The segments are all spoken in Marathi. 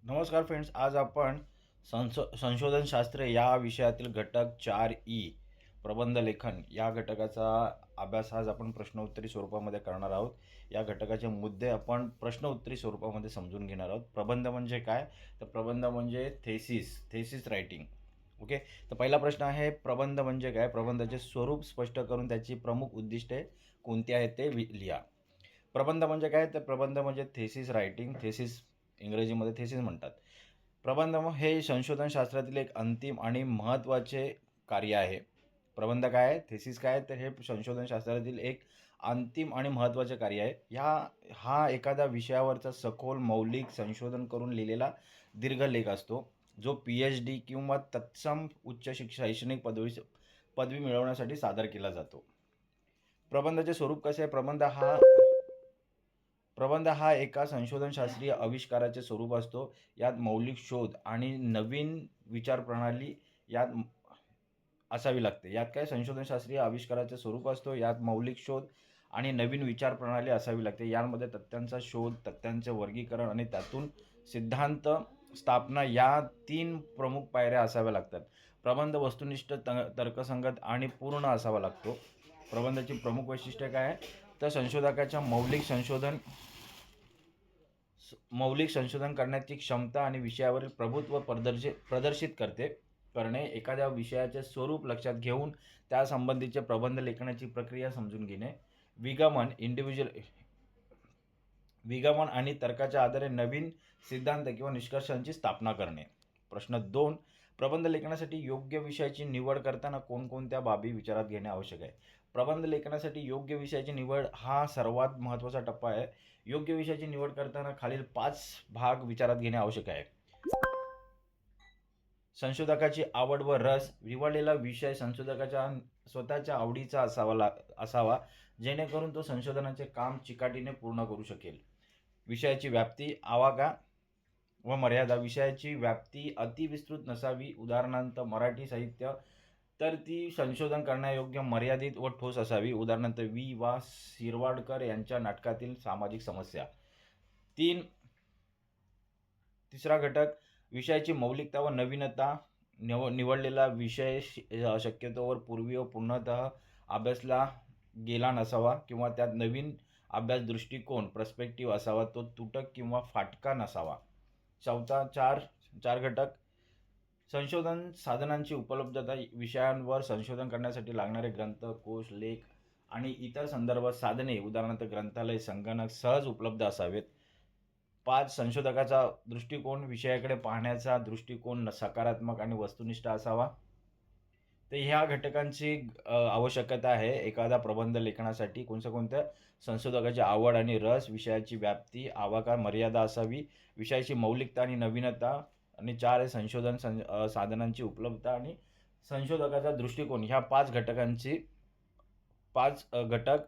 नमस्कार फ्रेंड्स, आज आपण संशोधनशास्त्र या विषयातील घटक 4 प्रबंध लेखन या घटकाचा अभ्यास आज आपण प्रश्नोत्तरी स्वरूपामध्ये करणार आहोत. या घटकाचे मुद्दे आपण प्रश्नोत्तरी स्वरूपामध्ये समजून घेणार आहोत. प्रबंध म्हणजे काय? तर प्रबंध म्हणजे थेसिस रायटिंग. ओके. तर पहिला प्रश्न आहे, प्रबंध म्हणजे काय? प्रबंधाचे स्वरूप स्पष्ट करून त्याची प्रमुख उद्दिष्टे कोणती आहेत ते लिहा. प्रबंध म्हणजे काय? तर प्रबंध म्हणजे थेसिस रायटिंग. इंग्रजीमध्ये थेसिस म्हणतात. प्रबंध हे संशोधन शास्त्रातील एक अंतिम आणि महत्त्वाचे कार्य आहे. प्रबंध काय आहे? थेसिस काय आहे? तर हे संशोधन शास्त्रातील एक अंतिम आणि महत्त्वाचे कार्य आहे. हा एखाद्या विषयावरचा सखोल मौलिक संशोधन करून लिहिलेला दीर्घ लेख असतो, जो PhD किंवा तत्सम उच्च शैक्षणिक पदवी मिळवण्यासाठी सादर केला जातो. प्रबंधाचे स्वरूप कसे आहे? प्रबंध हा एका संशोधनशास्त्रीय आविष्काराचे स्वरूप असतो. यात मौलिक शोध आणि नवीन विचारप्रणाली असावी लागते. यात काय संशोधनशास्त्रीय आविष्काराचे स्वरूप असतो. यात मौलिक शोध आणि नवीन विचारप्रणाली असावी लागते. यामध्ये तथ्यांचा शोध, तथ्यांचे वर्गीकरण आणि त्यातून सिद्धांत स्थापना या 3 प्रमुख पायऱ्या असाव्या लागतात. प्रबंध वस्तुनिष्ठ, तर्कसंगत आणि पूर्ण असावा लागतो. प्रबंधाची प्रमुख वैशिष्ट्ये काय आहे? तर संशोधकाच्या मौलिक संशोधन करण्याची क्षमता आणि विषयावरील प्रभुत्व प्रदर्शित करणे, एखाद्या विषयाचे स्वरूप लक्षात घेऊन त्यासंबंधीचे प्रबंध लेखनाची प्रक्रिया समजून घेणे, विगमन आणि तर्काच्या आधारे नवीन सिद्धांत किंवा निष्कर्षांची स्थापना करणे. प्रश्न 2, प्रबंध लेखनासाठी योग्य विषयाची निवड करताना कोणकोणत्या बाबी विचारात घेणे आवश्यक आहे? प्रबंध लेखनासाठी योग्य विषयाची निवड हा सर्वात महत्त्वाचा टप्पा आहे. योग्य विषयाची निवड करताना खालील 5 भाग विचारात घेणे आवश्यक आहे. संशोधकाची आवड व रस. निवडलेला विषय संशोधकाच्या स्वतःच्या आवडीचा असावा, जेणेकरून तो संशोधनाचे काम चिकाटीने पूर्ण करू शकेल. विषयाची व्याप्ती, आवाका व मर्यादा. विषयाची व्याप्ती अतिविस्तृत नसावी. उदाहरणार्थ मराठी साहित्य तर ती संशोधन करण्यायोग्य, मर्यादित व ठोस असावी. उदाहरणार्थ वा शिरवाडकर यांच्या नाटकातील सामाजिक समस्या. तिसरा घटक, विषयाची मौलिकता व नवीनता. निवडलेला विषय शक्यतोवर पूर्वी व पूर्णतः अभ्यासला गेला नसावा किंवा त्यात नवीन अभ्यास दृष्टिकोन पर्स्पेक्टिव्ह असावा. तो तुटक किंवा फाटका नसावा. चार घटक, संशोधन साधनांची उपलब्धता. विषयांवर संशोधन करण्यासाठी लागणारे ग्रंथ, कोश, लेख आणि इतर संदर्भ साधने उदाहरणार्थ ग्रंथालय, संगणक सहज उपलब्ध असावेत. 5, संशोधकाचा दृष्टिकोन. विषयाकडे पाहण्याचा दृष्टिकोन सकारात्मक आणि वस्तुनिष्ठ असावा. तर ह्या घटकांची आवश्यकता आहे एखादा प्रबंध लेखनासाठी. कोणत्या? संशोधकाची आवड आणि रस, विषयाची व्याप्ती, आवाका, मर्यादा असावी, विषयाची मौलिकता आणि नवीनता, आणि 4 आहे संशोधन साधनांची उपलब्धता आणि संशोधकाचा दृष्टिकोन. ह्या 5 घटक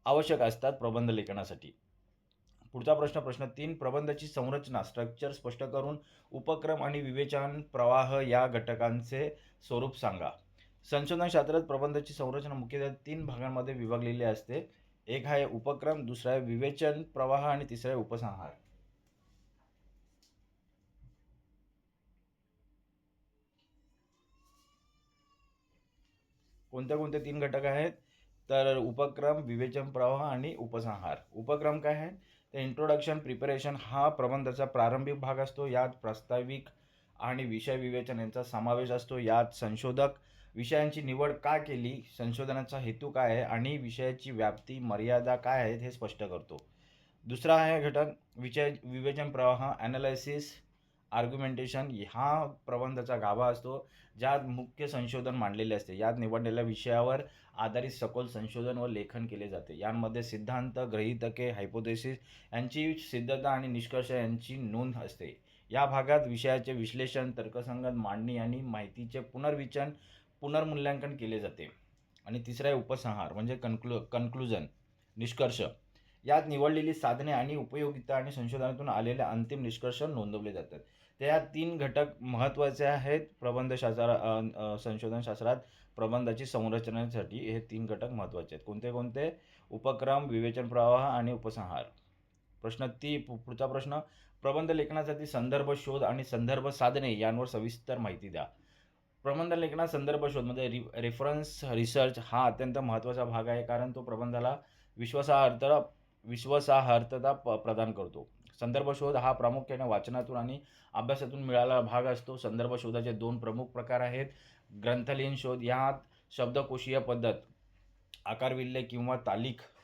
आवश्यक असतात प्रबंध लेखनासाठी. पुढचा प्रश्न 3, प्रबंधाची संरचना, स्ट्रक्चर स्पष्ट करून उपक्रम आणि विवेचन प्रवाह या घटकांचे स्वरूप सांगा. संशोधन शास्त्रात प्रबंधाची संरचना मुख्यतः 3 भागांमध्ये विभागलेली असते. एक आहे उपक्रम, दुसरा आहे विवेचन प्रवाह आणि तिसरा आहे उपसंहार. कोणते 3 घटक आहेत? तर उपक्रम, विवेचन प्रवाह आणि उपसंहार. उपक्रम काय आहे? तर इंट्रोडक्शन, प्रिपरेशन हा प्रबंधाचा प्रारंभिक भाग असतो. यात प्रास्ताविक आणि विषय विवेचन यांचा समावेश असतो. यात संशोधक विषयांची निवड का केली, संशोधनाचा हेतू काय आहे आणि विषयाची व्याप्ती, मर्यादा काय आहेत हे स्पष्ट करतो. दुसरा आहे घटक विवेचन प्रवाह, ॲनालिसिस, आर्ग्युमेंटेशन. हा प्रबंधाचा गाभा असतो, ज्यात मुख्य संशोधन मांडलेले असते. यात निवडलेल्या विषयावर आधारित सखोल संशोधन व लेखन केले जाते. यामध्ये सिद्धांत, गृहीतके, हायपोथेसिस यांची सिद्धता आणि निष्कर्ष यांची नोंद असते. या भागात विषयाचे विश्लेषण, तर्कसंगत मांडणी आणि माहितीचे पुनर्मूल्यांकन केले जाते. आणि तिसरा आहे उपसंहार म्हणजे कन्क्लुजन, निष्कर्ष. यात निवडलेली साधने आणि उपयोगिता आणि संशोधनातून आलेले अंतिम निष्कर्ष नोंदवले जातात. तर या 3 घटक महत्त्वाचे आहेत संशोधन शास्त्रात. प्रबंधाची संरचनेसाठी हे 3 घटक महत्त्वाचे आहेत. कोणते? उपक्रम, विवेचन प्रवाह आणि उपसंहार. पुढचा प्रश्न, प्रबंध लेखनासाठी संदर्भ शोध आणि संदर्भ साधने यांवर सविस्तर माहिती द्या. प्रबंध लेखनात संदर्भ शोध म्हणजे रेफरन्स रिसर्च हा अत्यंत महत्त्वाचा भाग आहे, कारण तो प्रबंधाला विश्वासार्हता प्रदान करतो. संदर्भ शोध हा प्रामुख्याने वाचनातून आणि अभ्यासातून मिळालेला भाग असतो. संदर्भ शोधाचे दोन प्रमुख प्रकार आहेत. ग्रंथलीन शोध, यात शब्दकोशीय पद्धत, आकारविल्हे किंवा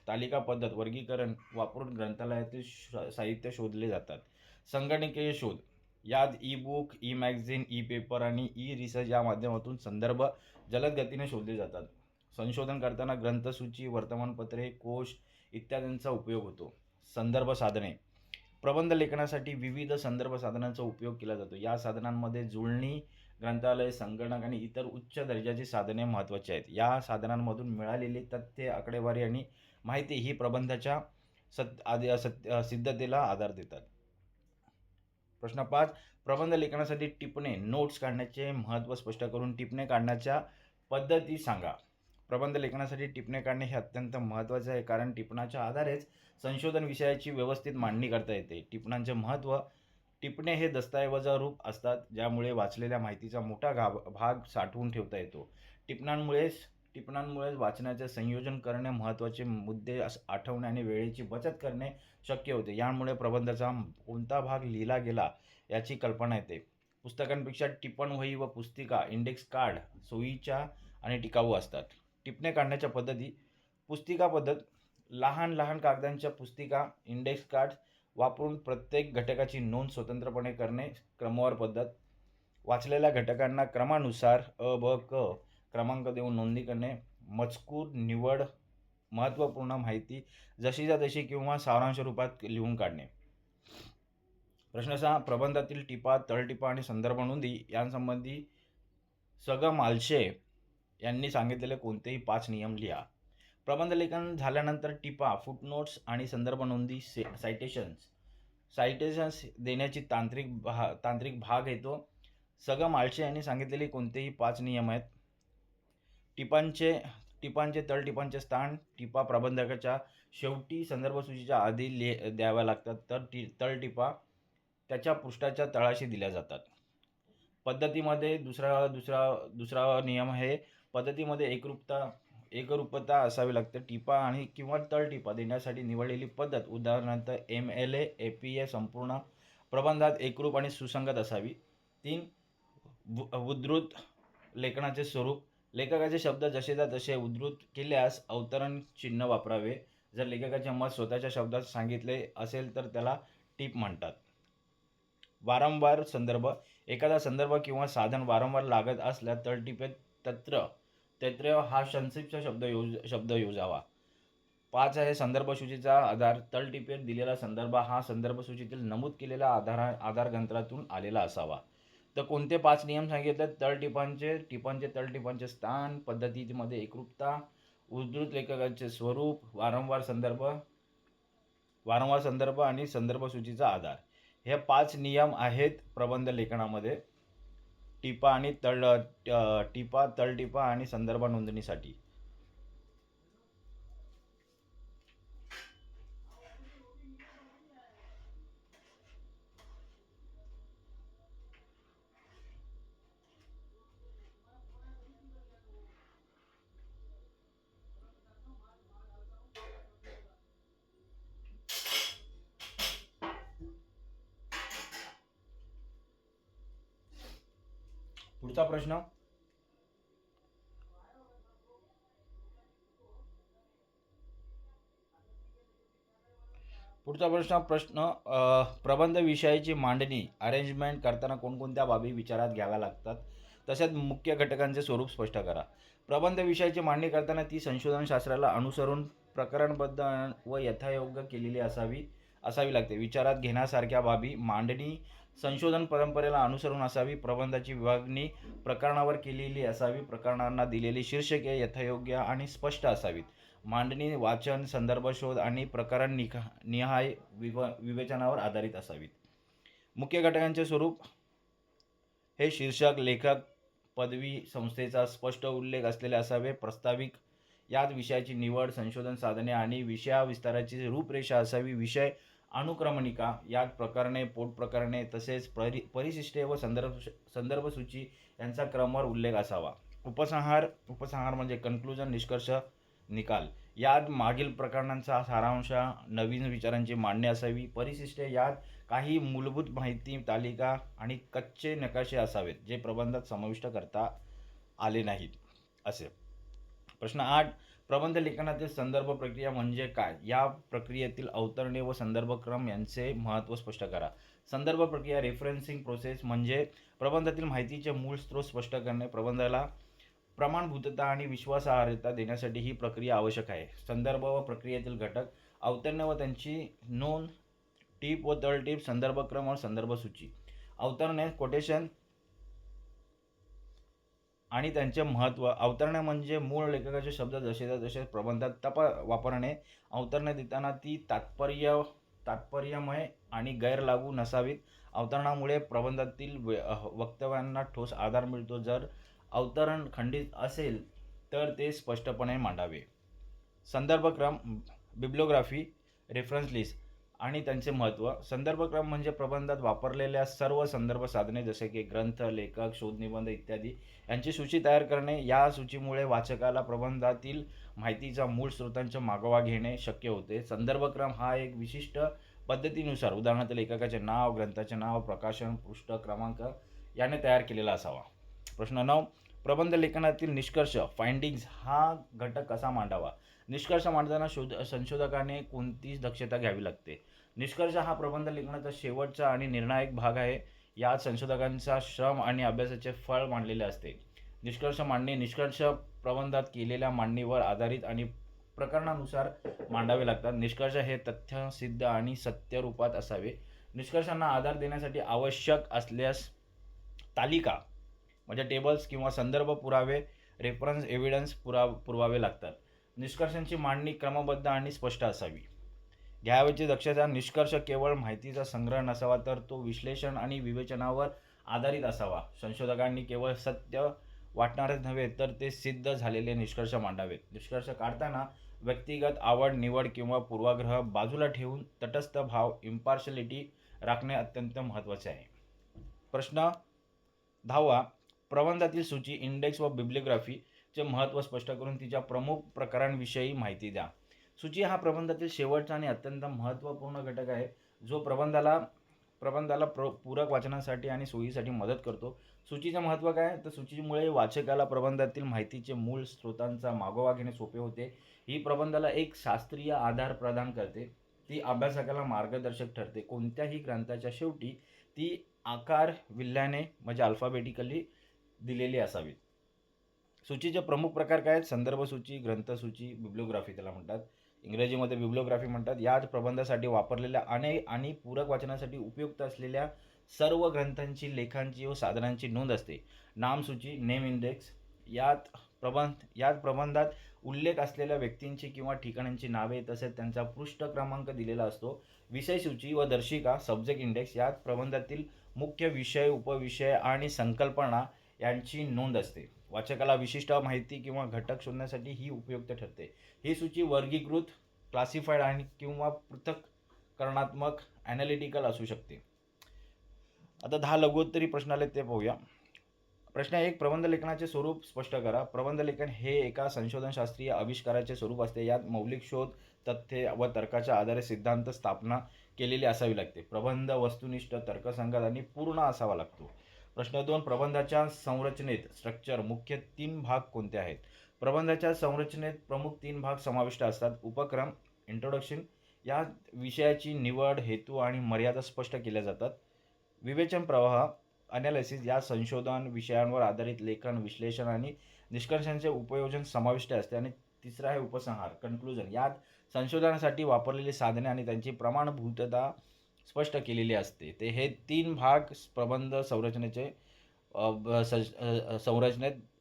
तालिका पद्धत वर्गीकरण वापरून ग्रंथालयातील साहित्य शोधले जातात. संगणकीय शोध, यात E book, E magazine, E paper आणि ई रिसर्च या माध्यमातून संदर्भ जलद गतीने शोधले जातात. संशोधन करताना ग्रंथसूची, वर्तमानपत्रे, कोश इत्यादींचा उपयोग होतो. संदर्भ साधने, प्रबंध लेखनासाठी विविध संदर्भ साधनांचा उपयोग केला जातो. या साधनांमध्ये जुळणी, ग्रंथालय, संगणक आणि इतर उच्च दर्जाची साधने महत्त्वाची आहेत. या साधनांमधून मिळालेली तथ्ये, आकडेवारी आणि माहिती ही प्रबंधाच्या सिद्धतेला आधार देतात. प्रश्न 5. प्रबंध लेखनासाठी टिपणे, नोट्स काढण्याचे महत्त्व स्पष्ट करून टिपणे काढण्याच्या पद्धती सांगा. प्रबंध लेखनासाठी टिपणे काढणे हे अत्यंत महत्त्वाचे आहे, कारण टिपणाच्या आधारेच संशोधन विषयाची व्यवस्थित मांडणी करता येते. टिपणांचे महत्त्व, टिपणे हे दस्तऐवजारूप असतात, ज्यामुळे वाचलेल्या माहितीचा मोठा भाग साठवून ठेवता येतो. टिपणांमुळेच वाचनाचे संयोजन करणे, महत्त्वाचे मुद्दे आठवणे आणि वेळेची बचत करणे शक्य होते. यामुळे प्रबंधाचा कोणता भाग लिहिला गेला याची कल्पना येते. पुस्तकांपेक्षा टिप्पणवही व पुस्तिका, इंडेक्स कार्ड सोयीच्या आणि टिकाऊ असतात. टिपणे काढण्याच्या पद्धती. पुस्तिका पद्धत, लहान कागदांच्या पुस्तिका, इंडेक्स कार्ड वापरून प्रत्येक घटकाची नोंद स्वतंत्रपणे करणे. क्रमवार पद्धत, वाचलेल्या घटकांना क्रमानुसार अ, ब, क क्रमांक देऊन नोंदणी करणे. मजकूर निवड, महत्त्वपूर्ण माहिती जशीच्या तशी किंवा सारांश रूपात लिहून काढणे. प्रश्न 6. प्रबंधातील टिपा, तळटिपा आणि संदर्भ नोंदी यांसंबंधी सग मालशे यांनी सांगितलेले कोणतेही 5 नियम लिहा. प्रबंध लेखन झाल्यानंतर टिपा, फुटनोट्स आणि संदर्भ नोंदी, सायटेशन्स देण्याची तांत्रिक भाग येतो. सग मालशे यांनी सांगितलेले कोणतेही 5 नियम आहेत. टिपांचे तळटिपांचे स्थान. टिपा प्रबंधकाच्या शेवटी संदर्भसूचीच्या आधी द्याव्या लागतात, तर तळटिपा त्याच्या पृष्ठाच्या तळाशी दिल्या जातात. पद्धतीमध्ये दुसरा नियम आहे, पद्धतीमध्ये एकरूपता असावी लागते. टिपा आणि किंवा तळटिपा देण्यासाठी निवडलेली पद्धत, उदाहरणार्थ MLA, APA संपूर्ण प्रबंधात एकरूप आणि सुसंगत असावी. 3. उद्धृत लेखनाचे स्वरूप. लेखकाचे शब्द जसेच्या तसे उद्धृत केल्यास अवतरण चिन्ह वापरावे. जर लेखकाचे मत स्वतःच्या शब्दात सांगितले असेल तर त्याला टिप म्हणतात. वारंवार संदर्भ. एखादा संदर्भ किंवा साधन वारंवार लागत असल्यास तळटिपेत तत्र हा संक्षिप्त शब्द योजावा. 5 आहे संदर्भसूचीचा आधार. तळटिपेत दिलेला संदर्भ हा संदर्भसूचीतील नमूद केलेल्या आधार ग्रंथातून आलेला असावा. तर कोणते 5 नियम सांगितले? टिपांचे तळटिपांचे स्थान, पद्धतीमध्ये एकरूपता, उद्धृत लेखकाचे स्वरूप, वारंवार संदर्भ आणि संदर्भसूचीचा आधार. हे 5 नियम आहेत प्रबंध लेखनामध्ये टिपा, तळटिपा आणि संदर्भ नोंदणीसाठी. पुढचा प्रश्न. प्रबंध विषयाची मांडणी, अरेंजमेंट करताना कोणकोणत्या बाबी विचारात घ्याव्या लागतात, तसेच मुख्य घटकांचे स्वरूप स्पष्ट करा. प्रबंध विषयाची मांडणी करताना ती संशोधनशास्त्राला अनुसरून प्रकरणबद्ध व यथायोग्य केलेली असावी लागते. विचारात घेण्यासारख्या बाबी. मांडणी संशोधन परंपरेला अनुसरून असावी. प्रबंधाची विभागणी प्रकरणावर केलेली असावी. प्रकरणांना दिलेली शीर्षके यथायोग्य आणि स्पष्ट असावीत. मांडणी वाचन, संदर्भ शोध आणि प्रकरण निहाय विवेचनावर आधारित असावीत. मुख्य घटकांचे स्वरूप हे शीर्षक, लेखक, पदवी, संस्थेचा स्पष्ट उल्लेख असलेले असावे. प्रास्ताविक, यात विषयाची निवड, संशोधन साधने आणि विषयाविस्ताराची रूपरेषा असावी. विषय अनुक्रमणिका, यात प्रकरणे, पोटप्रकरणे तसेच परिशिष्टे व संदर्भ सूची यांचा क्रमवार उल्लेख असावा. उपसंहार म्हणजे कन्क्लुजन, निष्कर्ष, निकाल. यात मागील प्रकरणांचा सारांश, नवीन विचारांची मांडणी असावी. परिशिष्टे, यात काही मूलभूत माहिती, तालिका आणि कच्चे नकाशे असावेत जे प्रबंधात समाविष्ट करता आले नाहीत असे. प्रश्न 8. प्रबंध लेखनातील संदर्भ प्रक्रिया म्हणजे काय? या प्रक्रियेतील अवतरणे व संदर्भक्रम यांचे महत्त्व स्पष्ट करा. संदर्भ प्रक्रिया रेफरन्सिंग प्रोसेस म्हणजे प्रबंधातील माहितीचे मूळ स्रोत स्पष्ट करणे. प्रबंधाला प्रमाणभूतता आणि विश्वासार्हता देण्यासाठी ही प्रक्रिया आवश्यक आहे. संदर्भ व प्रक्रियेतील घटक, अवतरणे व त्यांची नोंद, टीप व तळटीप, संदर्भक्रम व संदर्भ सूची. अवतरणे, कोटेशन आणि त्यांचे महत्त्व. अवतरणे म्हणजे मूळ लेखकाचे शब्द जसेच्या तसे प्रबंधात वापरणे. अवतरणे देताना ती तात्पर्यमय आणि गैरलागू नसावीत. अवतरणामुळे प्रबंधातील वक्तव्यांना ठोस आधार मिळतो. जर अवतरण खंडित असेल तर ते स्पष्टपणे मांडावे. संदर्भक्रम, बिब्लिओग्राफी, रेफरन्स लिस्ट आणि त्यांचे महत्त्व. संदर्भक्रम म्हणजे प्रबंधात वापरलेल्या सर्व संदर्भ साधने जसे की ग्रंथ, लेखक, शोधनिबंध इत्यादी यांची सूची तयार करणे. या सूचीमुळे वाचकाला प्रबंधातील माहितीचा मूळ स्रोतांचा मागोवा घेणे शक्य होते. संदर्भक्रम हा एक विशिष्ट पद्धतीनुसार, उदाहरणार्थ लेखकाचे नाव, ग्रंथाचे नाव, प्रकाशन, पृष्ठ क्रमांक याने तयार केलेला असावा. प्रश्न 9. प्रबंध लेखनातील निष्कर्ष, फाइंडिंग्ज हा घटक कसा मांडावा? निष्कर्ष मांडताना संशोधकाने कोणती दक्षता घ्यावी लागते? निष्कर्ष हा प्रबंध लेखनाचा शेवटचा आणि निर्णायक भाग आहे. यात संशोधकांचा श्रम आणि अभ्यासाचे फळ मांडलेले असते. निष्कर्ष मांडणे, निष्कर्ष प्रबंधात केलेल्या मांडणीवर आधारित आणि प्रकरणानुसार मांडावे लागतात. निष्कर्ष हे तथ्य सिद्ध आणि सत्य रूपात असावे. निष्कर्षांना आधार देण्यासाठी आवश्यक असल्यास तालिका म्हणजे टेबल्स किंवा संदर्भ पुरावे, रेफरन्स एव्हिडन्स पुरावे लागतात. निष्कर्षांची मांडणी क्रमबद्ध आणि स्पष्ट असावी. घ्यावयाची दक्षता, निष्कर्ष केवळ माहितीचा संग्रह नसावा तर तो विश्लेषण आणि विवेचनावर आधारित असावा. संशोधकांनी केवळ सत्य वाटणारच नव्हे तर ते सिद्ध झालेले निष्कर्ष मांडावेत. निष्कर्ष काढताना व्यक्तिगत आवड निवड किंवा पूर्वाग्रह बाजूला ठेवून तटस्थ भाव, इम्पार्शलिटी राखणे अत्यंत महत्त्वाचे आहे. प्रश्न 10. प्रबंधातील सूची, इंडेक्स व बिब्लिओग्राफीचे महत्त्व स्पष्ट करून तिच्या प्रमुख प्रकारांविषयी माहिती द्या. सूची हा प्रबंधातील शेवटचा आणि अत्यंत महत्त्वपूर्ण घटक आहे जो प्रबंधाला पूरक वाचनासाठी आणि सोयीसाठी मदत करतो. सूचीचे महत्त्व काय? तर सूचीमुळे वाचकाला प्रबंधातील माहितीचे मूळ स्रोतांचा मागोवा घेणे सोपे होते. ही प्रबंधाला एक शास्त्रीय आधार प्रदान करते. ती अभ्यासकाला मार्गदर्शक ठरते. कोणत्याही ग्रंथाच्या शेवटी ती आकार विल्ह्याने म्हणजे अल्फाबेटिकली दिलेली असावी. सूचीचे प्रमुख प्रकार काय आहेत? संदर्भ सूची, ग्रंथसूची, बिब्लिओग्राफी त्याला म्हणतात. इंग्रजीमध्ये बिब्लिओग्राफी म्हणतात. यात प्रबंधासाठी वापरलेल्या आणि पूरक वाचनासाठी उपयुक्त असलेल्या सर्व ग्रंथांची, लेखांची व साधनांची नोंद असते. नामसूची, नेम इंडेक्स, यात प्रबंधात उल्लेख असलेल्या व्यक्तींची किंवा ठिकाणांची नावे तसेच त्यांचा पृष्ठ क्रमांक दिलेला असतो. विषय सूची व दर्शिका, सब्जेक्ट इंडेक्स, यात प्रबंधातील मुख्य विषय, उपविषय आणि संकल्पना यांची नोंद असते. वाचकाला विशिष्ट माहिती किंवा घटक शोधण्यासाठी ही उपयुक्त ठरते. ही सूची वर्गीकृत, क्लासिफाईड आणि किंवा पृथक्करणात्मक, ॲनालिटिकल असू शकते. आता 10 लघुत्तरी प्रश्न आले ते पाहूया. प्रश्न 1. प्रबंध लेखनाचे स्वरूप स्पष्ट करा. प्रबंध लेखन हे एका संशोधनशास्त्रीय आविष्काराचे स्वरूप असते. यात मौलिक शोध, तथ्ये व तर्काच्या आधारे सिद्धांत स्थापना केलेली असावी लागते. प्रबंध वस्तुनिष्ठ, तर्कसंगत आणि पूर्ण असावा लागतो. प्रश्न 2. प्रबंधाच्या संरचनेत स्ट्रक्चर मुख्य 3 भाग कोणते आहेत? प्रबंधाच्या संरचनेत प्रमुख 3 भाग समाविष्ट असतात. उपक्रम, इंट्रोडक्शन, या विषयाची निवड, हेतू आणि मर्यादा स्पष्ट केल्या जातात. विवेचन प्रवाह, ॲनालिसिस, या संशोधन विषयांवर आधारित लेखन, विश्लेषण आणि निष्कर्षांचे उपयोजन समाविष्ट असते. आणि तिसरा आहे उपसंहार, कन्क्लुजन, यात संशोधनासाठी वापरलेली साधने आणि त्यांची प्रमाणभूतता स्पष्ट केलेली असते. हे 3 भाग प्रबंध संरचनेत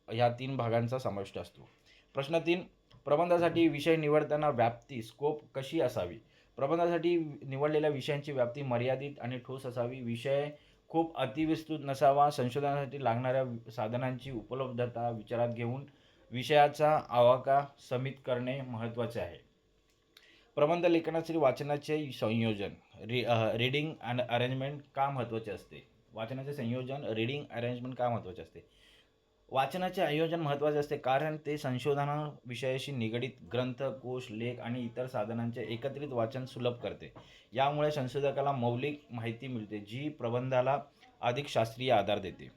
ह्या 3 भागांचा समाविष्ट असतो. प्रश्न 3. प्रबंधासाठी विषय निवडताना व्याप्ती, स्कोप कशी असावी? प्रबंधासाठी निवडलेल्या विषयांची व्याप्ती मर्यादित आणि ठोस असावी. विषय खूप अतिविस्तृत नसावा. संशोधनासाठी लागणाऱ्या साधनांची उपलब्धता विचारात घेऊन विषयाचा आवाका समित करणे महत्त्वाचे आहे. प्रबंध लेखनासाठी वाचनाचे संयोजन रीडिंग अँड अरेंजमेंट का महत्त्वाचे असते? वाचनाचे संयोजन रीडिंग अरेंजमेंट का महत्त्वाचे असते? वाचनाचे आयोजन महत्त्वाचे असते कारण ते संशोधना विषयाशी निगडित ग्रंथ, कोश, लेख आणि इतर साधनांचे एकत्रित वाचन सुलभ करते. यामुळे संशोधकाला मौलिक माहिती मिळते जी प्रबंधाला अधिक शास्त्रीय आधार देते.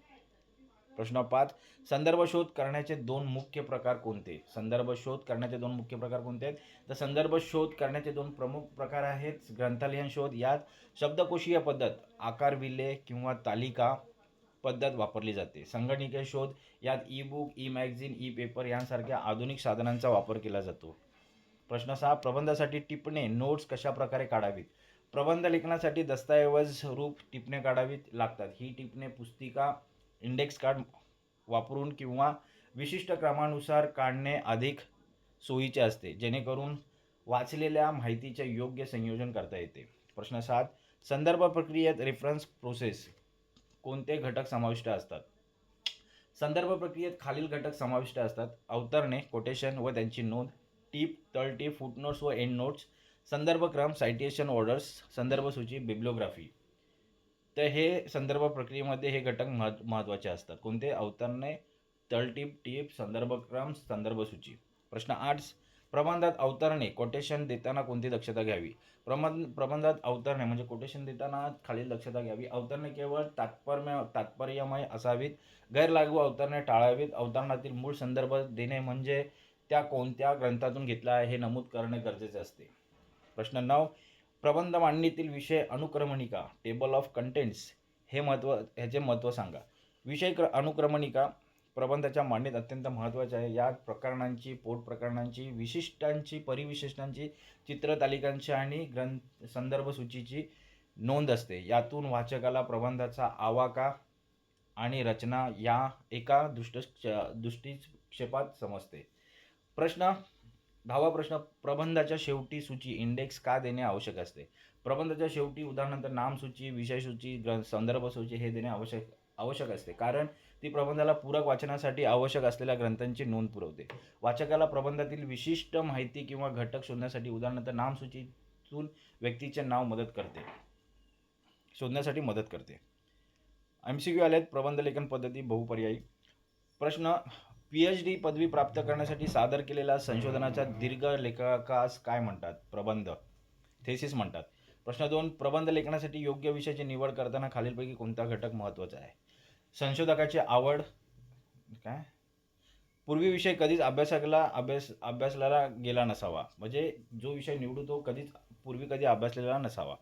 प्रश्न 5. संदर्भ शोध करण्याचे दोन मुख्य प्रकार कोणते? संदर्भ शोध करण्याचे दोन मुख्य प्रकार कोणते आहेत? तर संदर्भ शोध करण्याचे दोन प्रमुख प्रकार आहेत. ग्रंथालयीन शोध, यात शब्दकोशीय पद्धत, आकारविल्हे किंवा तालिका पद्धत वापरली जाते. संगणकीय शोध, यात E book, E magazine, E paper यांसारख्या आधुनिक साधनांचा वापर केला जातो. प्रश्न 6. प्रबंधासाठी टिपणे नोट्स कशा प्रकारे काढावीत? प्रबंध लेखनासाठी दस्तऐवज रूप टिपणे काढावीत लागतात. ही टिपणे पुस्तिका, इंडेक्स कार्ड वापरून किंवा विशिष्ट क्रमानुसार काढणे अधिक सोयीचे असते, जेणेकरून वाचलेल्या माहितीचे योग्य संयोजन करता येते. प्रश्न 7. संदर्भ प्रक्रियेत रेफरन्स प्रोसेस कोणते घटक समाविष्ट असतात? संदर्भ प्रक्रियेत खालील घटक समाविष्ट असतात: अवतरणे, कोटेशन व त्यांची नोंद, टीप, तळटीप, फुटनोट्स व एंड नोट्स, संदर्भ क्रम, सायटेशन ऑर्डर्स, संदर्भ सूची, बिब्लिओग्राफी. तर हे संदर्भ प्रक्रियेमध्ये हे घटक महत्त्वाचे असतात. कोणते? अवतरणे, तळटीप, टीप, संदर्भ क्रम, संदर्भ सूची. प्रश्न 8. प्रबंधात अवतरणे कोटेशन देताना कोणती दक्षता घ्यावी? प्रबंधात अवतरणे म्हणजे कोटेशन देताना खालील दक्षता घ्यावी. अवतरणे केवळ तात्पर्यमय असावीत. गैरलागू अवतरणे टाळावीत. अवतरणातील मूळ संदर्भ देणे म्हणजे त्या कोणत्या ग्रंथातून घेतला आहे हे नमूद करणे गरजेचे असते. प्रश्न 9. प्रबंध मांडणीतील विषय अनुक्रमणिका, टेबल ऑफ कंटेंट्स ह्याचे महत्त्व सांगा. विषय अनुक्रमणिका प्रबंधाच्या मांडणीत अत्यंत महत्त्वाचे आहे. यात प्रकरणांची, पोटप्रकरणांची, विशिष्टांची, परिविशिष्टांची, चित्रतालिकांची आणि संदर्भ सूचीची नोंद असते. यातून वाचकाला प्रबंधाचा आवाका आणि रचना या एका दृष्टिक्षेपात समजते. प्रश्न 10वा प्रश्न. प्रबंधाच्या शेवटी सूची इंडेक्स का देणे आवश्यक असते? प्रबंधाच्या शेवटी उदाहरणार्थ नामसूची, विषयसूची, संदर्भ सूची हे देणे आवश्यक असते, कारण ती प्रबंधाला पूरक वाचनासाठी आवश्यक असलेल्या ग्रंथांची नोंद पुरवते. वाचकाला प्रबंधातील विशिष्ट माहिती किंवा घटक शोधण्यासाठी उदाहरणार्थ नामसूचीतून व्यक्तीचे नाव शोधण्यासाठी मदत करते. MCQ आलेत. प्रबंध लेखन पद्धती बहुपर्यायी. प्रश्न. PhD पदवी प्राप्त करण्यासाठी सादर केलेल्या संशोधनाच्या दीर्घ लेखकास काय म्हणतात? प्रबंध, थेसिस म्हणतात. प्रश्न 2. प्रबंध लेखनासाठी योग्य विषयाची निवड करताना खालीलपैकी कोणता घटक महत्त्वाचा आहे? संशोधकाची आवड. काय? पूर्वी विषय कधीच अभ्यासलेला गेला नसावा, म्हणजे जो विषय निवडू तो पूर्वी कधी अभ्यासलेला नसावा.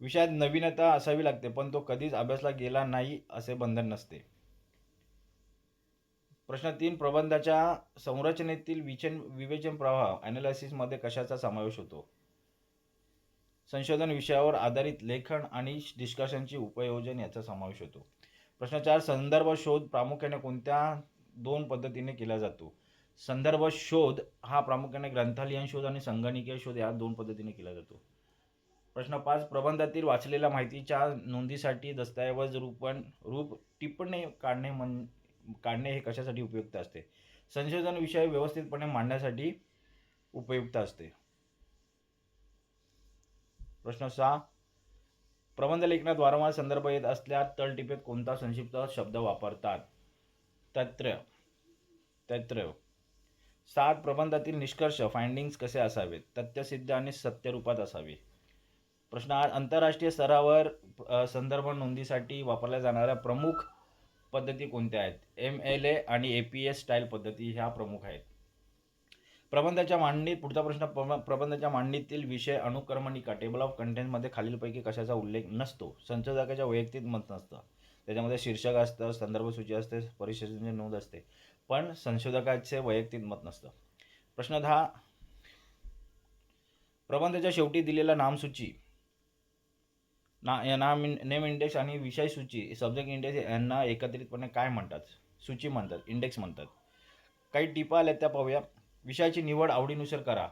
विषयात नवीनता असावी लागते, पण तो कधीच अभ्यासला गेला नाही असे बंधन नसते. प्रश्न 3. प्रबंधाच्या संरचनेतील विवेचन प्रवाह ॲनालिसिसमध्ये कशाचा समावेश होतो? संशोधन विषयावर आधारित लेखन आणि डिस्कशनची उपयोजन याचा समावेश होतो. प्रश्न 4. संदर्भ शोध प्रामुख्याने कोणत्या दोन पद्धतीने केला जातो? संदर्भ शोध हा प्रामुख्याने ग्रंथालयीन शोध आणि संगणकीय शोध या दोन पद्धतीने केला जातो. प्रश्न 5. प्रबंधातील वाचलेल्या माहितीच्या नोंदीसाठी दस्तऐवज रूप टिपणे काढणे हे कशासाठी उपयुक्त असते? संशोधन विषय व्यवस्थितपणे मांडण्यासाठी उपयुक्त असते. प्रश्न 6. प्रबंध लेखनात वारंवार संदर्भ येत असल्यास तळटीपेत कोणता संक्षिप्त शब्द वापरतात? तथ्य. 7. प्रबंधातील निष्कर्ष फाइंडिंग्स कसे असावेत? तथ्यसिद्ध आणि सत्यरूपात असावे. प्रश्न 8. आंतरराष्ट्रीय स्तरावर संदर्भ नोंदीसाठी वापरल्या जाणाऱ्या प्रमुख पद्धती कोणत्या आहेत? MLA आणि APS स्टाईल पद्धती ह्या प्रमुख आहेत. प्रबंधाच्या मांडणीत. पुढचा प्रश्न. प्रबंधाच्या मांडणीतील विषय अनुक्रमणिका, टेबल ऑफ कंटेंट्समध्ये खालीलपैकी कशाचा उल्लेख नसतो? संशोधकाच्या वैयक्तिक मत नसतं. त्याच्यामध्ये शीर्षक असतं, संदर्भ सूची असते, परिशिष्टांची नोंद असते, पण संशोधकाचे वैयक्तिक मत नसतं. प्रश्न 10. प्रबंधाच्या शेवटी दिलेला नामसूची, नेम इंडेक्स आणि विषय सूची, सब्जेक्ट इंडेक्स यांना एकत्रितपणे काय म्हणतात? सूची म्हणतात, इंडेक्स म्हणतात. काही टिपा आल्या त्या पाहूया. विषयाची निवड आवडीनुसार करा.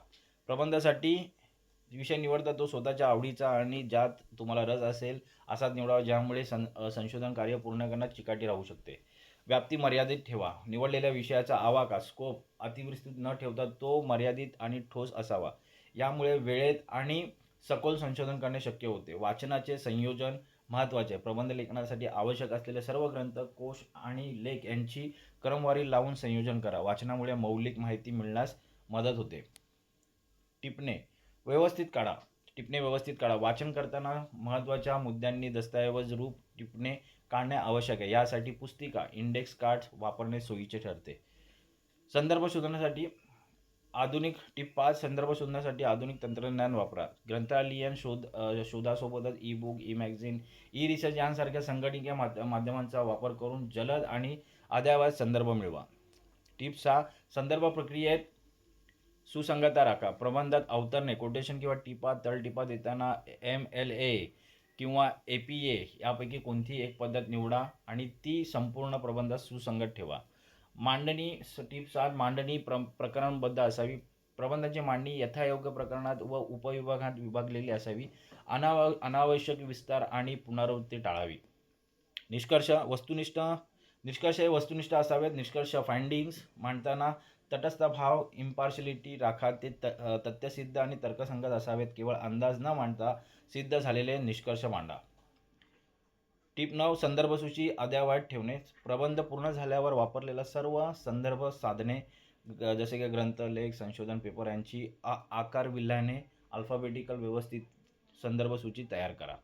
प्रबंधासाठी विषय निवडता तो स्वतःच्या आवडीचा आणि ज्यात तुम्हाला रस असेल असाच निवडावा, ज्यामुळे संशोधन कार्य पूर्ण करण्यात चिकाटी राहू शकते. व्याप्ती मर्यादित ठेवा. निवडलेल्या विषयाचा आवाका स्कोप अतिविस्तृत न ठेवता तो मर्यादित आणि ठोस असावा. यामुळे वेळेत आणि सखोल संशोधन करणे शक्य होते. वाचनाचे संयोजन महत्त्वाचे. प्रबंध लेखनासाठी आवश्यक असलेले सर्व ग्रंथ, कोश आणि लेख यांची क्रमवारी लावून संयोजन करा. वाचनामुळे मौलिक माहिती मिळण्यास मदत होते. टिपणे व्यवस्थित काढा. वाचन करताना महत्त्वाच्या मुद्द्यांनी दस्तऐवज रूप टिपणे काढणे आवश्यक आहे. यासाठी पुस्तिका, इंडेक्स कार्ड्स वापरणे सोयीचे ठरते. संदर्भ शोधण्यासाठी टिप 5 संदर्भ शोधण्यासाठी आधुनिक तंत्रज्ञान वापरा. ग्रंथालयीन शोधासोबतच ई-बुक, ई-मॅगझिन, ई-रिसर्च यांसारख्या संगणकीय माध्यमांचा वापर करून जलद आणि अद्ययावत संदर्भ मिळवा. टिप 6 संदर्भ प्रक्रियेत सुसंगतता राखा. प्रबंधात अवतरणे, कोटेशन किंवा टिपा, तळटिपा देताना MLA किंवा APA यापैकी कोणतीही एक पद्धत निवडा आणि ती संपूर्ण प्रबंधात सुसंगत ठेवा. मांडणी टिप 7 मांडणी प्रकरणबद्ध असावी. प्रबंधाची मांडणी यथायोग्य प्रकरणात व उपविभागात विभागलेली असावी. अनावश्यक विस्तार आणि पुनरावृत्ती टाळावी. निष्कर्ष हे वस्तुनिष्ठ असावेत. निष्कर्ष फाइंडिंग्स मांडताना तटस्थ भाव, इम्पार्शिलिटी राखा. ते तथ्यसिद्ध आणि तर्कसंगत असावेत. केवळ अंदाज न मांडता सिद्ध झालेले निष्कर्ष मांडा. टिप 9 संदर्भ सूची अद्ययावत ठेवणे. प्रबंध पूर्ण झाल्यावर वापरलेला सर्व संदर्भ साधने जसे की ग्रंथ, लेख, संशोधन पेपर यांची आकारविल्हाने अल्फाबेटिकल व्यवस्थित संदर्भ सूची तयार करा.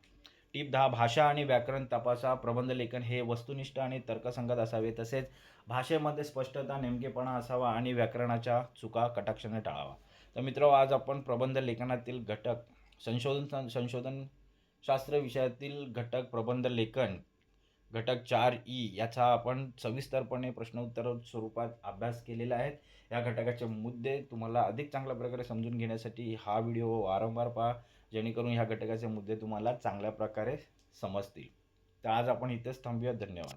टिप 10 भाषा आणि व्याकरण तपासा. प्रबंध लेखन हे वस्तुनिष्ठ आणि तर्कसंगत असावे. तसेच भाषेमध्ये स्पष्टता, नेमकेपणा असावा आणि व्याकरणाच्या चुका कटाक्षाने टाळावा. तर मित्रांनो, आज आपण प्रबंध लेखनातील घटक, संशोधन शास्त्र विषयातील घटक प्रबंध लेखन घटक 4E याचा आपण सविस्तरपणे प्रश्नोत्तर स्वरूपात अभ्यास केलेला आहे. या घटकाचे मुद्दे तुम्हाला अधिक चांगल्या प्रकारे समजून घेण्यासाठी हा व्हिडिओ वारंवार पहा, जेणेकरून ह्या घटकाचे मुद्दे तुम्हाला चांगल्या प्रकारे समजतील. तर आज आपण इथेच थांबूया. धन्यवाद.